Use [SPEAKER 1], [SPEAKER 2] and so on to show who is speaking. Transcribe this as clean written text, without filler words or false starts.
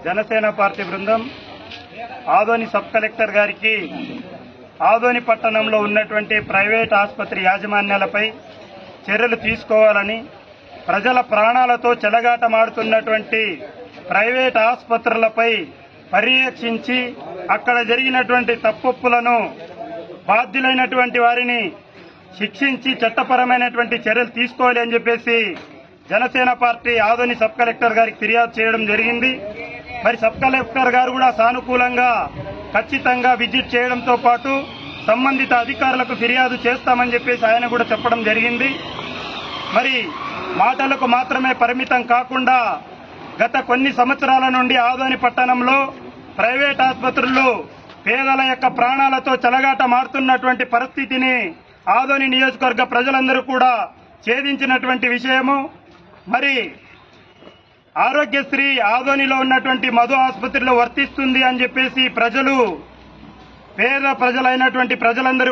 [SPEAKER 1] Janasena party బృందం Adoni sub collector గారికి ఆదోని పట్టణంలో ఉన్నటువంటి ప్రైవేట్ ఆసుపత్రి యాజమాన్యాలపై చర్యలు తీసుకోవాలని, ప్రజల ప్రాణాలతో చెలగాటమాడుతున్నటువంటి ప్రైవేట్ ఆసుపత్రులపై పర్యవేక్షించి అక్కడ జరిగినటువంటి తప్పొప్పులను బాధ్యులైనటువంటి వారిని శిక్షించి చట్టపరమైనటువంటి చర్యలు తీసుకోవాలి అని చెప్పేసి Janasena party Adoni sub collector గారికి ఫిర్యాదు చేయడం జరిగింది. మరి సబ్ కలెక్టర్ గారు కూడా సానుకూలంగా ఖచ్చితంగా విజిట్ చేయడంతో పాటు సంబంధిత అధికారులకు ఫిర్యాదు చేస్తామని చెప్పేసి ఆయన కూడా చెప్పడం జరిగింది. మరి మాటలకు మాత్రమే పరిమితం కాకుండా గత కొన్ని సంవత్సరాల నుండి ఆదోని పట్టణంలో ప్రైవేట్ ఆసుపత్రులు పేదల యొక్క ప్రాణాలతో చెలగాటమాడుతున్నటువంటి పరిస్థితిని ఆదోని నియోజకవర్గ ప్రజలందరూ కూడా ఛేదించినటువంటి విషయము. మరి ఆరోగ్యశ్రీ ఆదోనిలో ఉన్నటువంటి మధు ఆసుపత్రిలో వర్తిస్తుంది అని చెప్పేసి పేద ప్రజలైనటువంటి ప్రజలందరూ